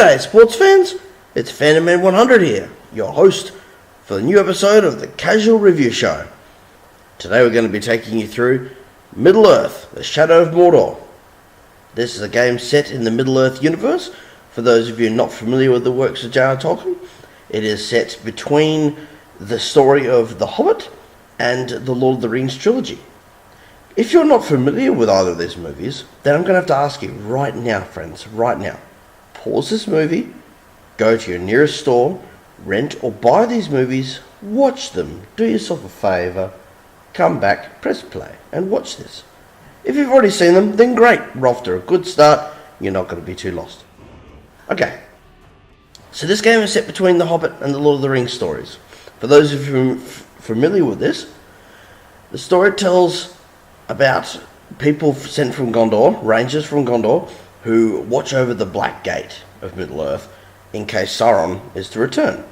G'day sports fans, it's Phantom 100 here, your host for the new episode of the Casual Review Show. Today we're going to be taking you through Middle-earth, The Shadow of Mordor. This is a game set in the Middle-earth universe. For those of you not familiar with the works of J.R. Tolkien, it is set between the story of The Hobbit and the Lord of the Rings trilogy. If you're not familiar with either of these movies, then I'm going to have to ask you right now, friends, right now. Pause this movie, go to your nearest store, rent or buy these movies, watch them, do yourself a favour, come back, press play and watch this. If you've already seen them, then great, we're off to a good start, you're not going to be too lost. Okay, so this game is set between The Hobbit and the Lord of the Rings stories. For those of you familiar with this, the story tells about people sent from Gondor, rangers from Gondor, who watch over the Black Gate of Middle-earth in case Sauron is to return.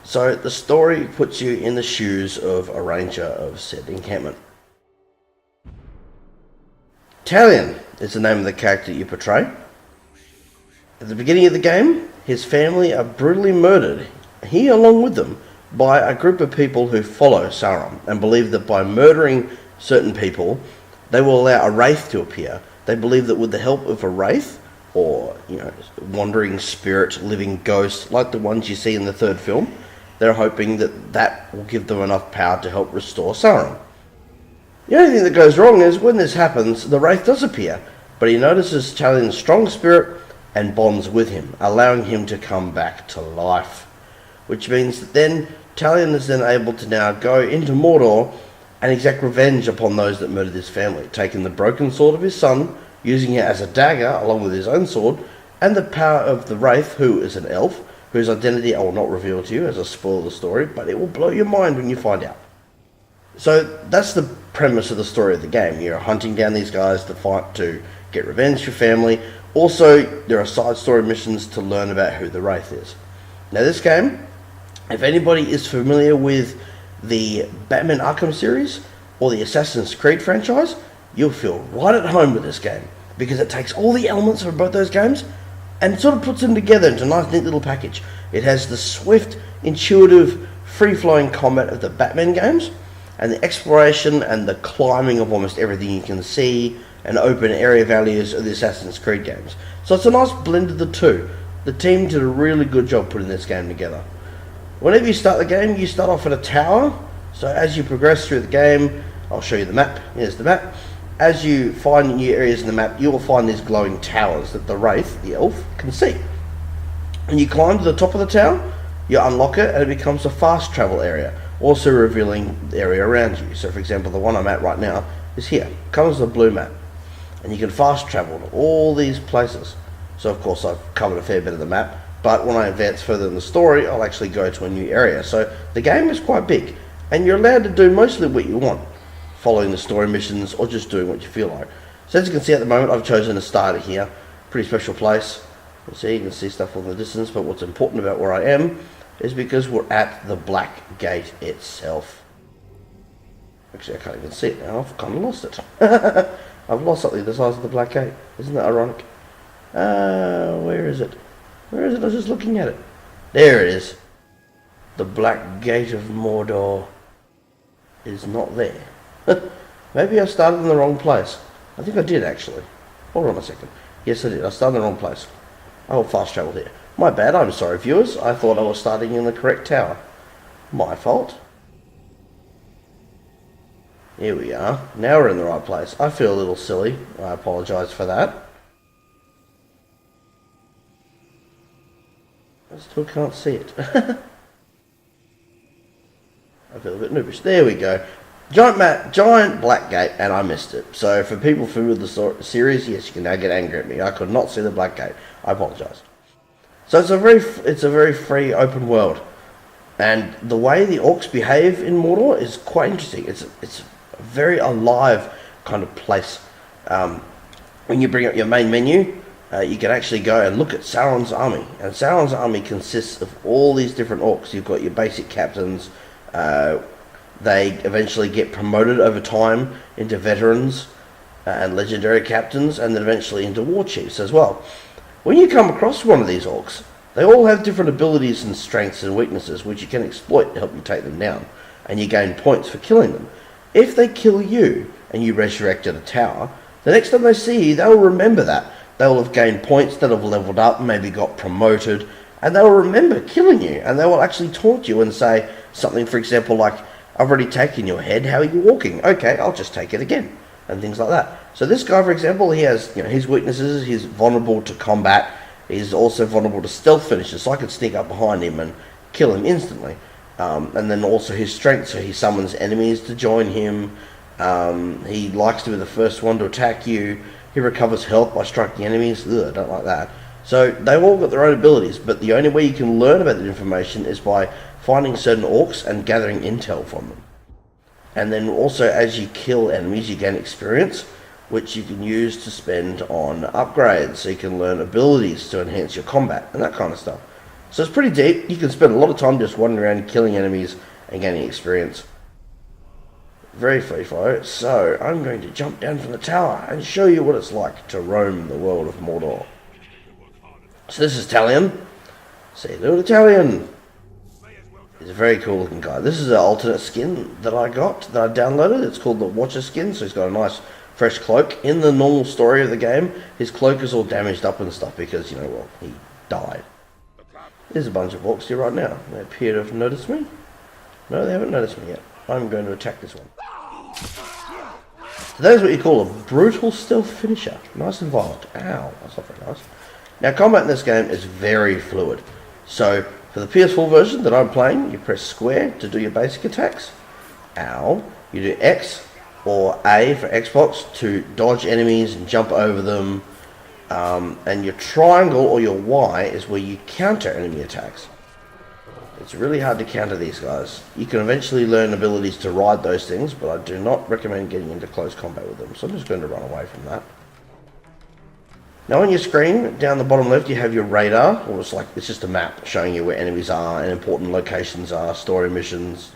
So the story puts you in the shoes of a ranger of said encampment. Talion is the name of the character you portray. At the beginning of the game, his family are brutally murdered, he along with them, by a group of people who follow Sauron and believe that by murdering certain people, they will allow a wraith to appear. They believe that with the help of a wraith, or wandering spirit, living ghost, like the ones you see in the third film, they're hoping that that will give them enough power to help restore Sauron. The only thing that goes wrong is when this happens, the wraith does appear, but he notices Talion's strong spirit and bonds with him, allowing him to come back to life. Which means that then Talion is then able to now go into Mordor and exact revenge upon those that murdered his family, taking the broken sword of his son, using it as a dagger along with his own sword, and the power of the Wraith, who is an elf, whose identity I will not reveal to you as a spoil of the story, but it will blow your mind when you find out. So that's the premise of the story of the game. You're hunting down these guys to fight to get revenge for family. Also, there are side story missions to learn about who the Wraith is. Now this game, if anybody is familiar with the Batman Arkham series or the Assassin's Creed franchise, you'll feel right at home with this game because it takes all the elements from both those games and sort of puts them together into a nice neat little package. It has the swift, intuitive, free-flowing combat of the Batman games and the exploration and the climbing of almost everything you can see and open area values of the Assassin's Creed games. So it's a nice blend of the two. The team did a really good job putting this game together. Whenever you start the game, you start off at a tower. So as you progress through the game, I'll show you the map. Here's the map. As you find new areas in the map, you will find these glowing towers that the Wraith, the elf, can see. And you climb to the top of the tower, you unlock it, and it becomes a fast travel area, also revealing the area around you. So for example, the one I'm at right now is here. It comes with a blue map. And you can fast travel to all these places. So of course I've covered a fair bit of the map, but when I advance further in the story, I'll actually go to a new area. So the game is quite big, and you're allowed to do mostly what you want, following the story missions or just doing what you feel like. So as you can see at the moment, I've chosen to start here. Pretty special place. You can see stuff in the distance, but what's important about where I am is because we're at the Black Gate itself. Actually, I can't even see it now. I've kind of lost it. I've lost something the size of the Black Gate. Isn't that ironic? Where is it? Where is it? I was just looking at it. There it is. The Black Gate of Mordor is not there. Maybe I started in the wrong place. I think I did actually. Hold on a second. Yes, I did. I started in the wrong place. I will fast travel here. My bad. I'm sorry, viewers. I thought I was starting in the correct tower. My fault. Here we are. Now we're in the right place. I feel a little silly. I apologise for that. I still can't see it. I feel a bit noobish. There we go. Giant Black Gate, and I missed it. So for people familiar with the series, yes, you can now get angry at me. I could not see the Black Gate. I apologise. So it's a very free, open world, and the way the orcs behave in Mordor is quite interesting. It's a very alive kind of place. When you bring up your main menu, you can actually go and look at Sauron's army. And Sauron's army consists of all these different orcs. You've got your basic captains. They eventually get promoted over time into veterans and legendary captains, and then eventually into war chiefs as well. When you come across one of these orcs, they all have different abilities and strengths and weaknesses which you can exploit to help you take them down, and you gain points for killing them. If they kill you and you resurrect at a tower, the next time they see you, they'll remember that. They'll have gained points, they'll have leveled up, maybe got promoted, and they'll remember killing you, and they will actually taunt you and say something, for example, like, I've already taken your head, how are you walking? Okay, I'll just take it again, and things like that. So this guy, for example, he has his weaknesses. He's vulnerable to combat. He's also vulnerable to stealth finishes, so I could sneak up behind him and kill him instantly. And then also his strength, so he summons enemies to join him. He likes to be the first one to attack you. He recovers health by striking enemies. Ugh, I don't like that. So they've all got their own abilities, but the only way you can learn about that information is by finding certain orcs and gathering intel from them. And then also, as you kill enemies, you gain experience, which you can use to spend on upgrades. So you can learn abilities to enhance your combat and that kind of stuff. So it's pretty deep. You can spend a lot of time just wandering around killing enemies and gaining experience. Very free flow. So I'm going to jump down from the tower and show you what it's like to roam the world of Mordor. So this is Talion. Say hello to Talion. He's a very cool looking guy. This is an alternate skin that I downloaded. It's called the Watcher skin, so he's got a nice fresh cloak. In the normal story of the game, his cloak is all damaged up and stuff because, he died. There's a bunch of orcs here right now. They appear to have noticed me. No, they haven't noticed me yet. I'm going to attack this one. So that is what you call a brutal stealth finisher. Nice and violent. Ow, that's not very nice. Now, combat in this game is very fluid. So, for the PS4 version that I'm playing, you press square to do your basic attacks. Ow. You do X or A for Xbox to dodge enemies and jump over them. And your triangle or your Y is where you counter enemy attacks. It's really hard to counter these guys. You can eventually learn abilities to ride those things, but I do not recommend getting into close combat with them. So I'm just going to run away from that. Now on your screen, down the bottom left, you have your radar, or it's just a map showing you where enemies are and important locations are, story missions,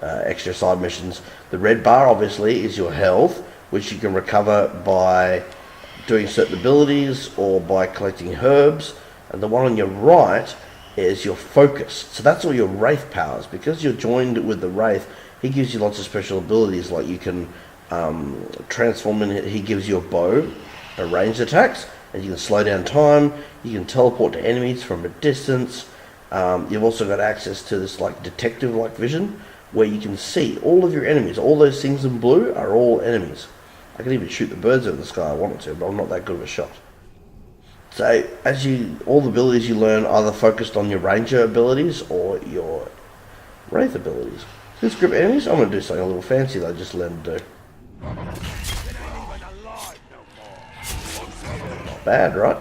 extra side missions. The red bar, obviously, is your health, which you can recover by doing certain abilities or by collecting herbs. And the one on your right is your focus. So that's all your Wraith powers. Because you're joined with the Wraith, he gives you lots of special abilities, like you can transform in. He gives you a bow, ranged attacks, and you can slow down time. You can teleport to enemies from a distance. You've also got access to this detective-like vision, where you can see all of your enemies. All those things in blue are all enemies. I can even shoot the birds out of the sky I wanted to, but I'm not that good of a shot. So all the abilities you learn are either focused on your ranger abilities or your wraith abilities. This group of enemies, I'm going to do something a little fancy that I just learned to do. Not bad, right?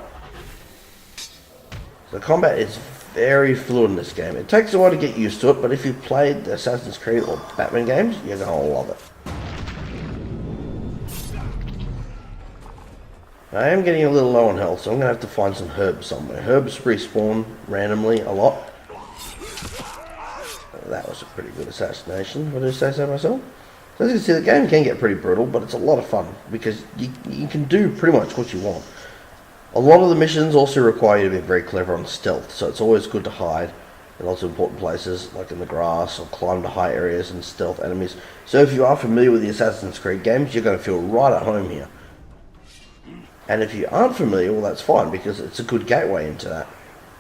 So combat is very fluid in this game. It takes a while to get used to it, but if you've played the Assassin's Creed or Batman games, you're going to love it. I am getting a little low on health, so I'm going to have to find some herbs somewhere. Herbs respawn randomly a lot. That was a pretty good assassination, if I do say so myself. So as you can see, the game can get pretty brutal, but it's a lot of fun, because you can do pretty much what you want. A lot of the missions also require you to be very clever on stealth, so it's always good to hide in lots of important places, like in the grass, or climb to high areas and stealth enemies. So if you are familiar with the Assassin's Creed games, you're going to feel right at home here. And if you aren't familiar, well, that's fine, because it's a good gateway into that.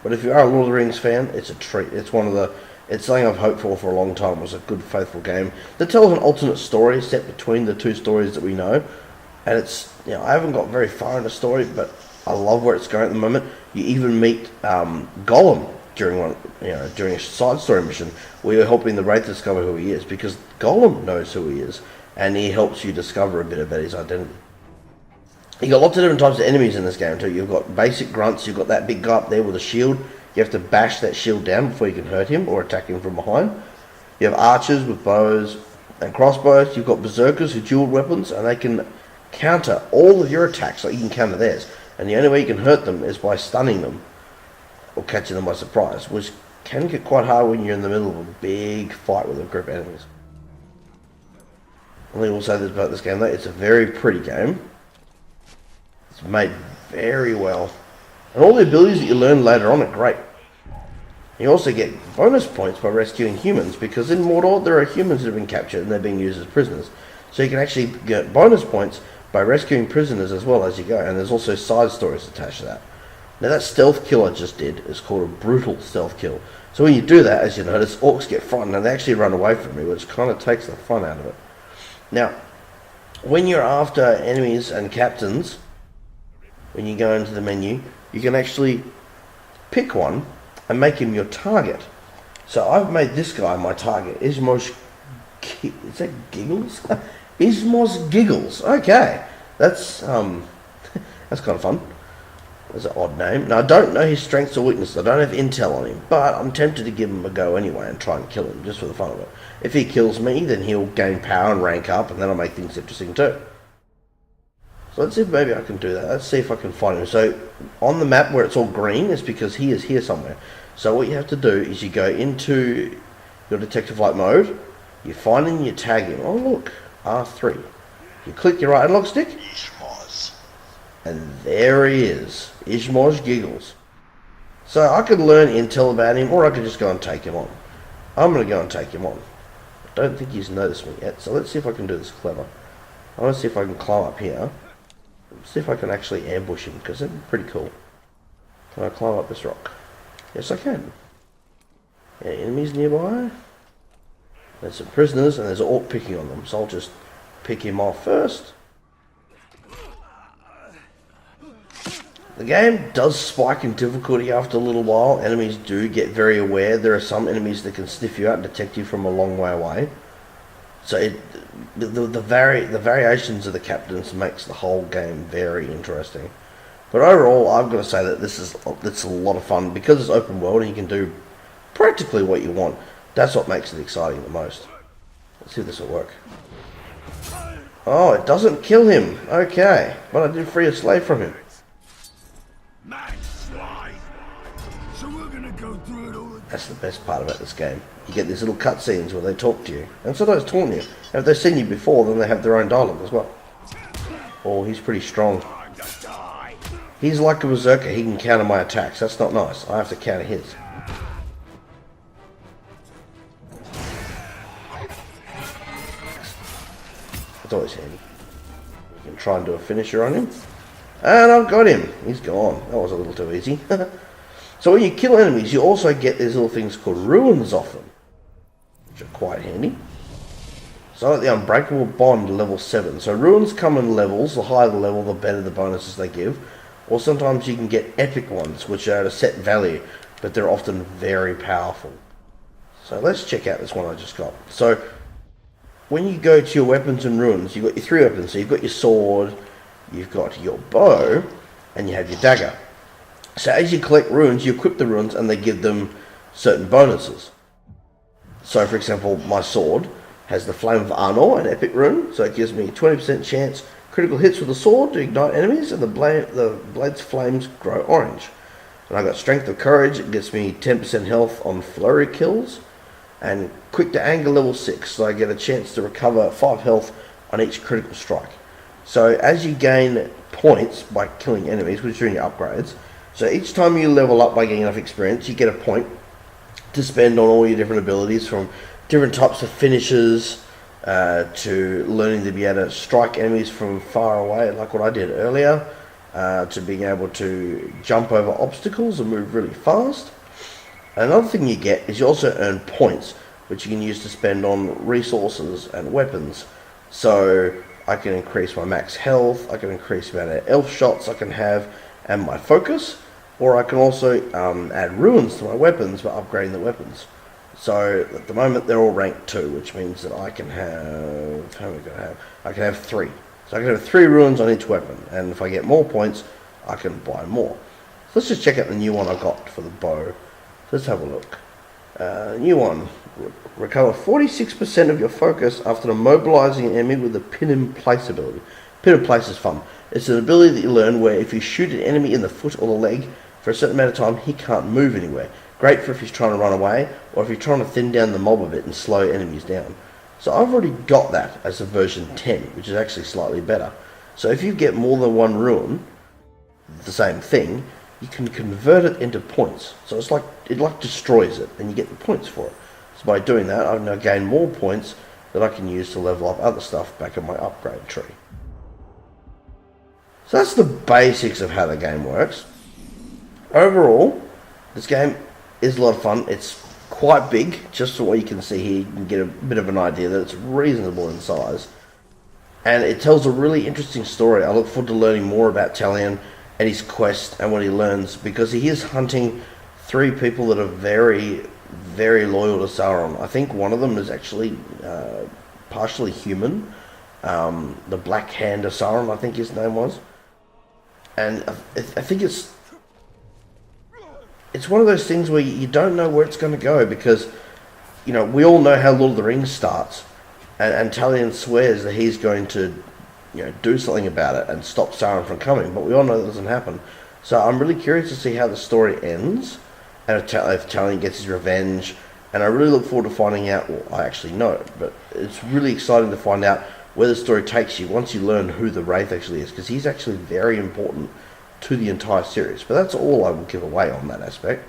But if you are a Lord of the Rings fan, it's a treat. It's something I've hoped for a long time. It was a good, faithful game that tells an alternate story set between the two stories that we know. And it's, I haven't got very far in the story, but I love where it's going at the moment. You even meet Gollum during a side story mission where you're helping the Wraith discover who he is, because Gollum knows who he is, and he helps you discover a bit about his identity. You've got lots of different types of enemies in this game too. You've got basic grunts, you've got that big guy up there with a shield. You have to bash that shield down before you can hurt him or attack him from behind. You have archers with bows and crossbows. You've got berserkers who dual weapons, and they can counter all of your attacks like you can counter theirs. And the only way you can hurt them is by stunning them or catching them by surprise, which can get quite hard when you're in the middle of a big fight with a group of enemies. I think also about this game though, it's a very pretty game. It's made very well, And all the abilities that you learn later on are great. You also get bonus points by rescuing humans, because in Mordor there are humans that have been captured and they're being used as prisoners. So you can actually get bonus points by rescuing prisoners as well as you go, and there's also side stories attached to that. Now that stealth kill I just did is called a brutal stealth kill. So when you do that, as you notice, orcs get frightened and they actually run away from me, which kind of takes the fun out of it. Now, when you're after enemies and captains, when you go into the menu, you can actually pick one and make him your target. So I've made this guy my target. Ismos... Is that Giggles? Ismos Giggles. Okay. That's that's kind of fun. That's an odd name. Now, I don't know his strengths or weaknesses. I don't have intel on him, but I'm tempted to give him a go anyway and try and kill him, just for the fun of it. If he kills me, then he'll gain power and rank up, and that'll make things interesting too. So let's see if maybe I can do that. Let's see if I can find him. So on the map where it's all green, it's because he is here somewhere. So what you have to do is you go into your detective light mode, you find him, you tag him. Oh look, R3. You click your right analog stick, and there he is, Ismos Giggles. So I could learn intel about him, or I could just go and take him on. I'm going to go and take him on. I don't think he's noticed me yet, so let's see if I can do this clever. I want to see if I can climb up here. See if I can actually ambush him, because that'd be pretty cool. Can I climb up this rock? Yes, I can. Any enemies nearby? There's some prisoners, and there's an orc picking on them, so I'll just pick him off first. The game does spike in difficulty after a little while. Enemies do get very aware. There are some enemies that can sniff you out and detect you from a long way away. So the variations of the captains makes the whole game very interesting. But overall, I've got to say that it's a lot of fun. Because it's open world and you can do practically what you want. That's what makes it exciting the most. Let's see if this will work. Oh, it doesn't kill him. Okay, but I did free a slave from him. That's the best part about this game. You get these little cutscenes where they talk to you. And sometimes taunt you. And if they've seen you before, then they have their own dialogue as well. Oh, he's pretty strong. He's like a berserker. He can counter my attacks. That's not nice. I have to counter his. It's always handy. You can try and do a finisher on him. And I've got him. He's gone. That was a little too easy. So when you kill enemies, you also get these little things called ruins off them, which are quite handy. So I got the Unbreakable Bond level 7. So ruins come in levels. The higher the level, the better the bonuses they give. Or sometimes you can get epic ones, which are at a set value, but they're often very powerful. So let's check out this one I just got. So when you go to your weapons and ruins, you've got your 3 weapons. So you've got your sword, you've got your bow, and you have your dagger. So as you collect runes, you equip the runes and they give them certain bonuses. So for example, my sword has the Flame of Arnor, an epic rune, so it gives me 20% chance critical hits with the sword to ignite enemies, and the blade's flames grow orange. And I got Strength of Courage, it gives me 10% health on flurry kills, and Quick to Anger level 6, so I get a chance to recover 5 health on each critical strike. So as you gain points by killing enemies, which are in your upgrades, so each time you level up by getting enough experience, you get a point to spend on all your different abilities, from different types of finishes to learning to be able to strike enemies from far away, like what I did earlier, to being able to jump over obstacles and move really fast. Another thing you get is you also earn points, which you can use to spend on resources and weapons. So I can increase my max health, I can increase the amount of elf shots I can have, and my focus. Or I can also add ruins to my weapons by upgrading the weapons. So at the moment they're all ranked 2, which means that I can have... How am I going to have? I can have 3. So I can have 3 ruins on each weapon. And if I get more points, I can buy more. So let's just check out the new one I got for the bow. Let's have a look. New one. Recover 46% of your focus after immobilizing an enemy with the pin in place ability. Pin in place is fun. It's an ability that you learn where if you shoot an enemy in the foot or the leg, for a certain amount of time, he can't move anywhere. Great for if he's trying to run away, or if you're trying to thin down the mob a bit and slow enemies down. So I've already got that as a version 10, which is actually slightly better. So if you get more than 1 ruin, the same thing, you can convert it into points. So it's like it destroys it, and you get the points for it. So by doing that, I've now gained more points that I can use to level up other stuff back in my upgrade tree. So that's the basics of how the game works. Overall, this game is a lot of fun. It's quite big, just from what you can see here. You can get a bit of an idea that it's reasonable in size. And it tells a really interesting story. I look forward to learning more about Talion and his quest and what he learns, because he is hunting 3 people that are very, very loyal to Sauron. I think one of them is actually partially human. The Black Hand of Sauron, I think his name was. And I think it's one of those things where you don't know where it's going to go, because, you know, we all know how Lord of the Rings starts, and Talion swears that he's going to, you know, do something about it and stop Sauron from coming, but we all know that doesn't happen. So I'm really curious to see how the story ends, and if Talion gets his revenge, and I really look forward to finding out. Well, I actually know, but it's really exciting to find out where the story takes you once you learn who the Wraith actually is, because he's actually very important to the entire series. But that's all I will give away on that aspect.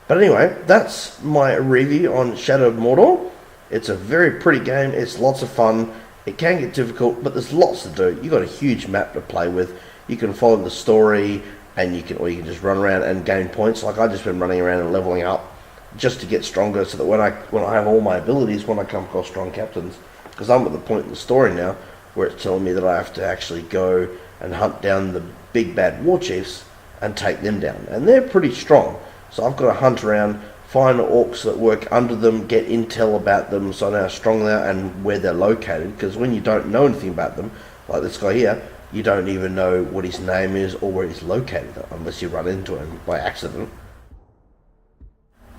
But anyway, that's my review on Shadow of Mordor. It's a very pretty game. It's lots of fun. It can get difficult, but there's lots to do. You've got a huge map to play with. You can follow the story, and you can just run around and gain points. Like I've just been running around and leveling up just to get stronger, so that when I have all my abilities, when I come across strong captains, because I'm at the point in the story now where it's telling me that I have to actually go and hunt down the big bad war chiefs and take them down, and they're pretty strong. So I've got to hunt around, find orcs that work under them, get intel about them, so I know how strong they are and where they're located, because when you don't know anything about them, like this guy here, you don't even know what his name is or where he's located unless you run into him by accident.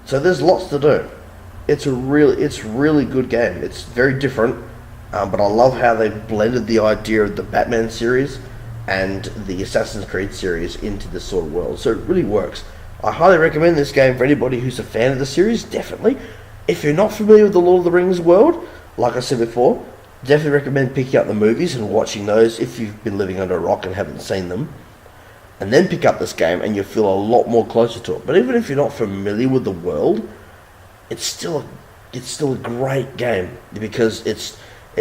So there's lots to do. It's really good game. It's very different, but I love how they've blended the idea of the Batman series and the Assassin's Creed series into this sort of world. So it really works. I highly recommend this game for anybody who's a fan of the series, definitely. If you're not familiar with the Lord of the Rings world, like I said before, definitely recommend picking up the movies and watching those if you've been living under a rock and haven't seen them. And then pick up this game and you'll feel a lot more closer to it. But even if you're not familiar with the world, it's still a great game, because it's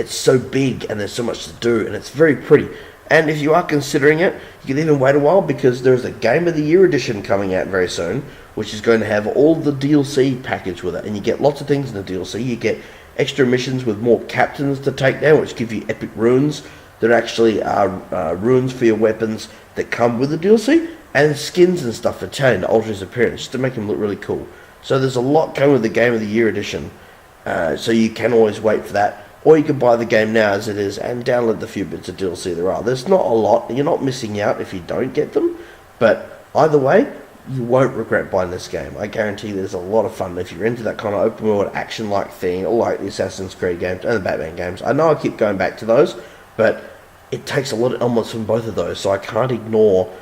so big and there's so much to do, and it's very pretty. And if you are considering it, you can even wait a while, because there's a Game of the Year edition coming out very soon, which is going to have all the DLC package with it, and you get lots of things in the DLC. You get extra missions with more captains to take down, which give you epic runes that actually are runes for your weapons that come with the DLC, and skins and stuff for Talion to alter his appearance, just to make him look really cool. So there's a lot coming with the Game of the Year edition, so you can always wait for that. Or you can buy the game now as it is and download the few bits of DLC there are. There's not a lot. You're not missing out if you don't get them. But either way, you won't regret buying this game. I guarantee there's a lot of fun if you're into that kind of open world action-like thing, or like the Assassin's Creed games and the Batman games. I know I keep going back to those, but it takes a lot of elements from both of those, so I can't ignore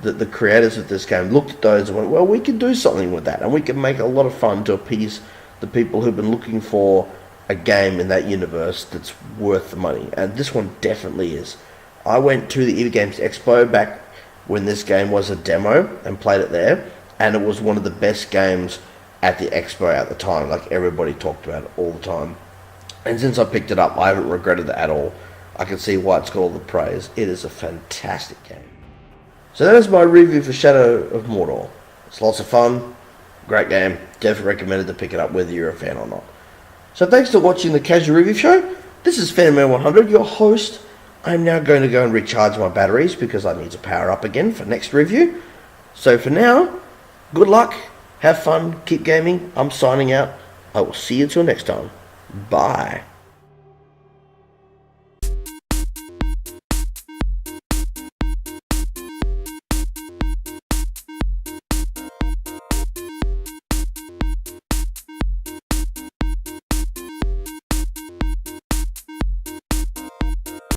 that the creators of this game looked at those and went, well, we can do something with that, and we can make a lot of fun to appease the people who've been looking for a game in that universe that's worth the money, and this one definitely is. I went to the EVE Games Expo back when this game was a demo and played it there, and it was one of the best games at the expo at the time. Like, everybody talked about it all the time, and since I picked it up, I haven't regretted it at all. I can see why it's got all the praise. It is a fantastic game. So that is my review for Shadow of Mordor. It's lots of fun, great game, definitely recommended to pick it up whether you're a fan or not. So thanks for watching the Casual Review Show. This is Fanman100, your host. I'm now going to go and recharge my batteries because I need to power up again for next review. So for now, good luck, have fun, keep gaming. I'm signing out. I will see you until next time. Bye.